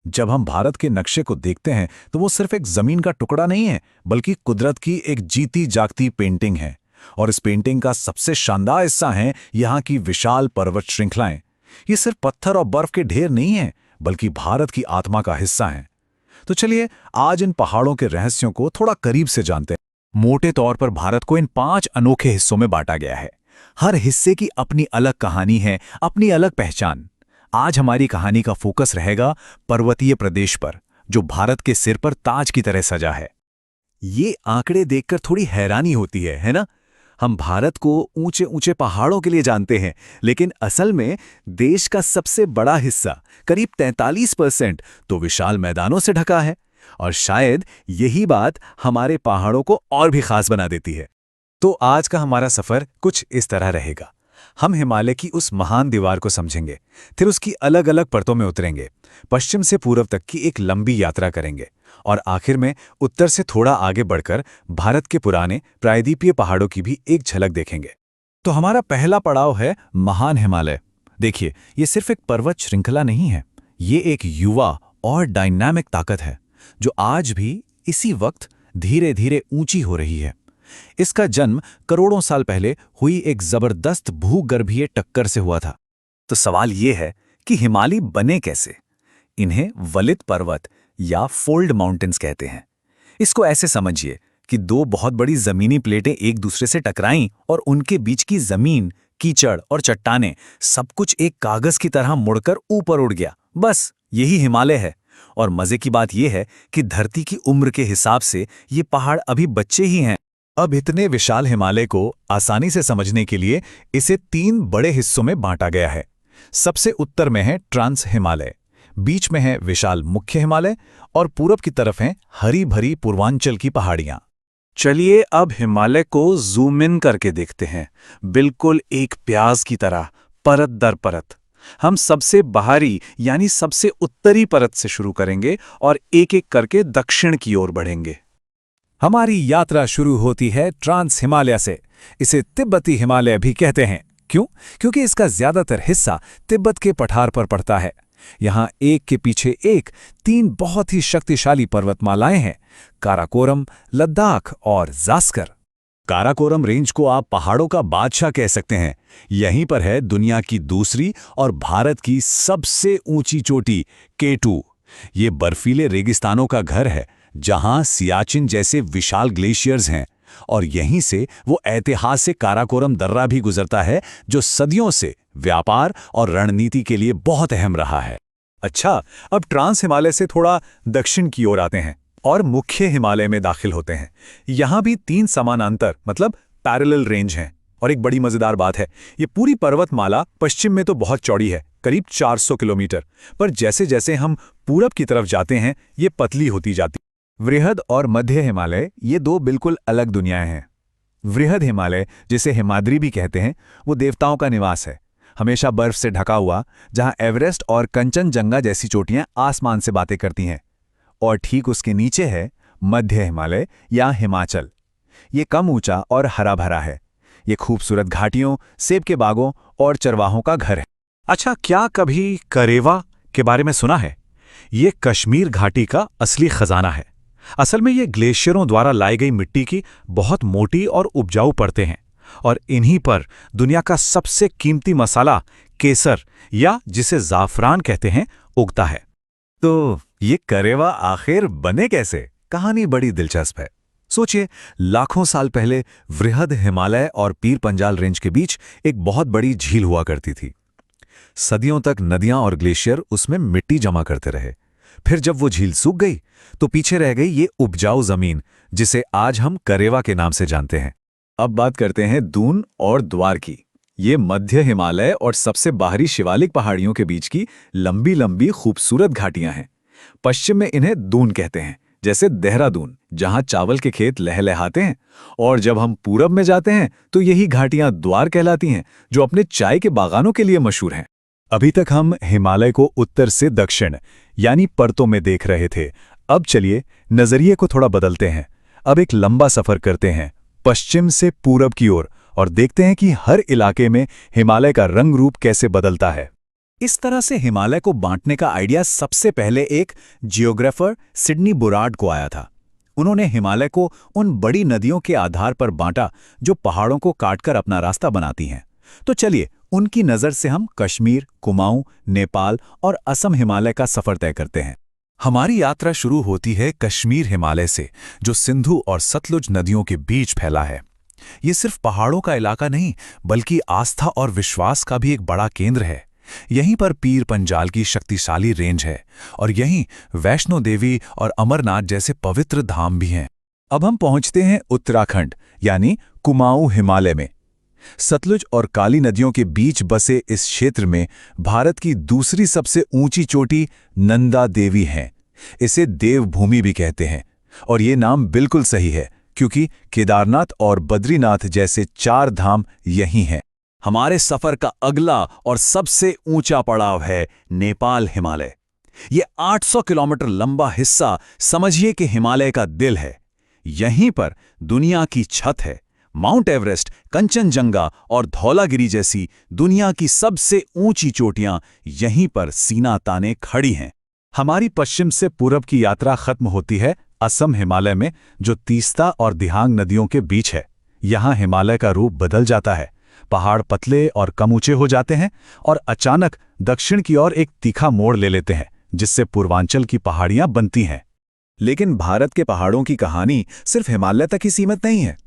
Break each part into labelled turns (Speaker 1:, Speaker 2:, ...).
Speaker 1: जब हम भारत के नक्शे को देखते हैं तो वो सिर्फ एक जमीन का टुकड़ा नहीं है, बल्कि कुदरत की एक जीती जागती पेंटिंग है। और इस पेंटिंग का सबसे शानदार हिस्सा है यहाँ की विशाल पर्वत श्रृंखलाएं। ये सिर्फ पत्थर और बर्फ के ढेर नहीं है, बल्कि भारत की आत्मा का हिस्सा हैं। तो चलिए आज इन पहाड़ों के रहस्यों को थोड़ा करीब से जानते हैं। मोटे तौर पर भारत को इन 5 अनोखे हिस्सों में बांटा गया है। हर हिस्से की अपनी अलग कहानी है, अपनी अलग पहचान। आज हमारी कहानी का फोकस रहेगा पर्वतीय प्रदेश पर, जो भारत के सिर पर ताज की तरह सजा है। ये आंकड़े देखकर थोड़ी हैरानी होती है ना? हम भारत को ऊंचे ऊंचे पहाड़ों के लिए जानते हैं, लेकिन असल में देश का सबसे बड़ा हिस्सा, करीब 43%, तो विशाल मैदानों से ढका है। और शायद यही बात हमारे पहाड़ों को और भी खास बना देती है। तो आज का हमारा सफर कुछ इस तरह रहेगा। हम हिमालय की उस महान दीवार को समझेंगे, फिर उसकी अलग अलग परतों में उतरेंगे, पश्चिम से पूर्व तक की एक लंबी यात्रा करेंगे, और आखिर में उत्तर से थोड़ा आगे बढ़कर भारत के पुराने प्रायद्वीपीय पहाड़ों की भी एक झलक देखेंगे। तो हमारा पहला पड़ाव है महान हिमालय। देखिए, ये सिर्फ एक पर्वत श्रृंखला नहीं है, ये एक युवा और डायनामिक ताकत है, जो आज भी इसी वक्त धीरे धीरे ऊंची हो रही है। इसका जन्म करोड़ों साल पहले हुई एक जबरदस्त भूगर्भीय टक्कर से हुआ था। तो सवाल ये है कि हिमालय बने कैसे? इन्हें वलित पर्वत या फोल्ड माउंटेन्स कहते हैं। इसको ऐसे समझिए कि 2 बहुत बड़ी जमीनी प्लेटें एक दूसरे से टकराईं और उनके बीच की जमीन, कीचड़ और चट्टानें, सब कुछ एक कागज की तरह मुड़कर ऊपर उड़ गया। बस यही हिमालय है। और मजे की बात यह है कि धरती की उम्र के हिसाब से ये पहाड़ अभी बच्चे ही हैं। अब इतने विशाल हिमालय को आसानी से समझने के लिए इसे 3 बड़े हिस्सों में बांटा गया है। सबसे उत्तर में है ट्रांस हिमालय, बीच में है विशाल मुख्य हिमालय, और पूरब की तरफ हैं हरी भरी पूर्वांचल की पहाड़ियां।
Speaker 2: चलिए अब हिमालय को जूम इन करके देखते हैं, बिल्कुल एक प्याज की तरह, परत दर परत। हम सबसे बाहरी यानी सबसे उत्तरी परत से शुरू करेंगे और एक एक करके दक्षिण की ओर बढ़ेंगे।
Speaker 1: हमारी यात्रा शुरू होती है ट्रांस हिमालय से। इसे तिब्बती हिमालय भी कहते हैं। क्यों? क्योंकि इसका ज्यादातर हिस्सा तिब्बत के पठार पर पड़ता है। यहाँ एक के पीछे एक 3 बहुत ही शक्तिशाली पर्वतमालाएं हैं, काराकोरम, लद्दाख और जास्कर। काराकोरम रेंज को आप पहाड़ों का बादशाह कह सकते हैं। यहीं पर है दुनिया की दूसरी और भारत की सबसे ऊंची चोटी K2। ये बर्फीले रेगिस्तानों का घर है, जहां सियाचिन जैसे विशाल ग्लेशियर्स हैं, और यहीं से वो ऐतिहासिक काराकोरम दर्रा भी गुजरता है, जो सदियों से व्यापार और रणनीति के लिए बहुत अहम रहा है। अच्छा, अब ट्रांस हिमालय से थोड़ा दक्षिण की ओर आते हैं और मुख्य हिमालय में दाखिल होते हैं। यहां भी 3 समानांतर मतलब पैरेलल रेंज हैं। और एक बड़ी मजेदार बात है, ये पूरी पर्वतमाला पश्चिम में तो बहुत चौड़ी है, करीब 400 किलोमीटर, पर जैसे जैसे हम पूरब की तरफ जाते हैं ये पतली होती जाती। वृहद और मध्य हिमालय, ये 2 बिल्कुल अलग दुनियाएं हैं। वृहद हिमालय, जिसे हिमाद्री भी कहते हैं, वो देवताओं का निवास है, हमेशा बर्फ से ढका हुआ, जहां एवरेस्ट और कंचनजंगा जैसी चोटियां आसमान से बातें करती हैं। और ठीक उसके नीचे है मध्य हिमालय या हिमाचल। ये कम ऊंचा और हरा भरा है। ये खूबसूरत घाटियों, सेब के बागों और चरवाहों का घर है।
Speaker 2: अच्छा, क्या कभी करेवा के बारे में सुना है? ये कश्मीर घाटी का असली खजाना है। असल में ये ग्लेशियरों द्वारा लाई गई मिट्टी की बहुत मोटी और उपजाऊ परतें हैं, और इन्हीं पर दुनिया का सबसे कीमती मसाला केसर, या जिसे ज़ाफ़रान कहते हैं, उगता है।
Speaker 1: तो ये करेवा आखिर बने कैसे? कहानी बड़ी दिलचस्प है। सोचिए, लाखों साल पहले वृहद हिमालय और पीर पंजाल रेंज के बीच एक बहुत बड़ी झील हुआ करती थी। सदियों तक नदियां और ग्लेशियर उसमें मिट्टी जमा करते रहे। फिर जब वो झील सूख गई तो पीछे रह गई ये उपजाऊ जमीन, जिसे आज हम करेवा के नाम से जानते हैं। अब बात करते हैं दून और द्वार की। ये मध्य हिमालय और सबसे बाहरी शिवालिक पहाड़ियों के बीच की लंबी लंबी खूबसूरत घाटियां हैं। पश्चिम में इन्हें दून कहते हैं, जैसे देहरादून, जहां चावल के खेत लहलहाते हैं। और जब हम पूरब में जाते हैं तो यही घाटियां द्वार कहलाती हैं, जो अपने चाय के बागानों के लिए मशहूर हैं। अभी तक हम हिमालय को उत्तर से दक्षिण यानी परतों में देख रहे थे। अब चलिए नजरिए को थोड़ा बदलते हैं। अब एक लंबा सफर करते हैं पश्चिम से पूरब की ओर, और देखते हैं कि हर इलाके में हिमालय का रंग रूप कैसे बदलता है। इस तरह से हिमालय को बांटने का आइडिया सबसे पहले एक जियोग्राफर सिडनी बुराड को आया था। उन्होंने हिमालय को उन बड़ी नदियों के आधार पर बांटा जो पहाड़ों को काटकर अपना रास्ता बनाती हैं। तो चलिए उनकी नज़र से हम कश्मीर, कुमाऊं, नेपाल और असम हिमालय का सफर तय करते हैं। हमारी यात्रा शुरू होती है कश्मीर हिमालय से, जो सिंधु और सतलुज नदियों के बीच फैला है। ये सिर्फ पहाड़ों का इलाका नहीं, बल्कि आस्था और विश्वास का भी एक बड़ा केंद्र है। यहीं पर पीर पंजाल की शक्तिशाली रेंज है और यहीं वैष्णो देवी और अमरनाथ जैसे पवित्र धाम भी हैं। अब हम पहुंचते हैं उत्तराखंड यानी कुमाऊं हिमालय में। सतलुज और काली नदियों के बीच बसे इस क्षेत्र में भारत की दूसरी सबसे ऊंची चोटी नंदा देवी है। इसे देवभूमि भी कहते हैं और ये नाम बिल्कुल सही है, क्योंकि केदारनाथ और बद्रीनाथ जैसे 4 धाम यहीं हैं। हमारे सफर का अगला और सबसे ऊंचा पड़ाव है नेपाल हिमालय। ये 800 किलोमीटर लंबा हिस्सा समझिए कि हिमालय का दिल है। यहीं पर दुनिया की छत है। माउंट एवरेस्ट, कंचनजंगा और धौलागिरी जैसी दुनिया की सबसे ऊंची चोटियां यहीं पर सीना ताने खड़ी हैं। हमारी पश्चिम से पूरब की यात्रा खत्म होती है असम हिमालय में, जो तीस्ता और दिहांग नदियों के बीच है। यहाँ हिमालय का रूप बदल जाता है। पहाड़ पतले और कम ऊंचे हो जाते हैं और अचानक दक्षिण की ओर एक तीखा मोड़ ले लेते हैं, जिससे पूर्वांचल की पहाड़ियां बनती हैं। लेकिन भारत के पहाड़ों की कहानी सिर्फ हिमालय तक ही सीमित नहीं है।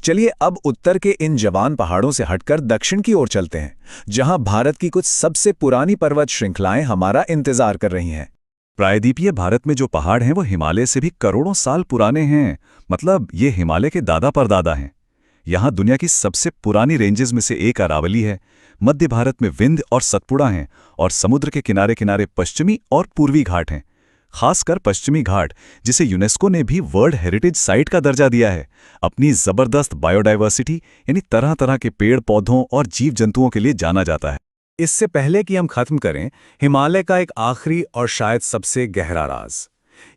Speaker 1: चलिए अब उत्तर के इन जवान पहाड़ों से हटकर दक्षिण की ओर चलते हैं, जहां भारत की कुछ सबसे पुरानी पर्वत श्रृंखलाएं हमारा इंतजार कर रही हैं।
Speaker 2: प्रायद्वीपीय भारत में जो पहाड़ हैं वो हिमालय से भी करोड़ों साल पुराने हैं। मतलब ये हिमालय के दादा परदादा हैं। यहाँ दुनिया की सबसे पुरानी रेंजेस में से एक अरावली है। मध्य भारत में विंध्य और सतपुड़ा हैं और समुद्र के किनारे किनारे पश्चिमी और पूर्वी घाट हैं। खासकर पश्चिमी घाट, जिसे यूनेस्को ने भी वर्ल्ड हेरिटेज साइट का दर्जा दिया है, अपनी जबरदस्त बायोडाइवर्सिटी यानी तरह तरह के पेड़ पौधों और जीव जंतुओं के लिए जाना जाता है।
Speaker 1: इससे पहले कि हम खत्म करें हिमालय का एक आखिरी और शायद सबसे गहरा राज,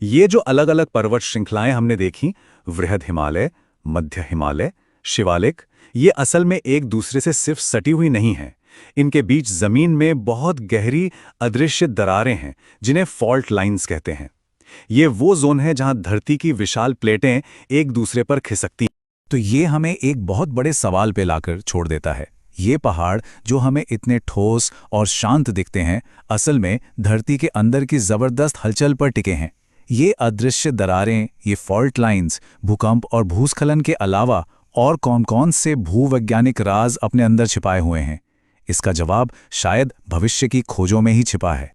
Speaker 1: ये जो अलग अलग पर्वत श्रृंखलाएं हमने देखी, वृहद हिमालय, मध्य हिमालय, शिवालिक, ये असल में एक दूसरे से सिर्फ सटी हुई नहीं हैं। इनके बीच जमीन में बहुत गहरी अदृश्य दरारें हैं, जिन्हें फॉल्ट लाइंस कहते हैं। ये वो जोन है जहां धरती की विशाल प्लेटें एक दूसरे पर खिसकती हैं। तो ये हमें एक बहुत बड़े सवाल पे लाकर छोड़ देता है। ये पहाड़ जो हमें इतने ठोस और शांत दिखते हैं, असल में धरती के अंदर की जबरदस्त हलचल पर टिके हैं। ये अदृश्य दरारें, ये फॉल्ट लाइंस, भूकंप और भूस्खलन के अलावा और कौन-कौन से भूवैज्ञानिक राज अपने अंदर छिपाए हुए हैं? इसका जवाब शायद भविष्य की खोजों में ही छिपा है।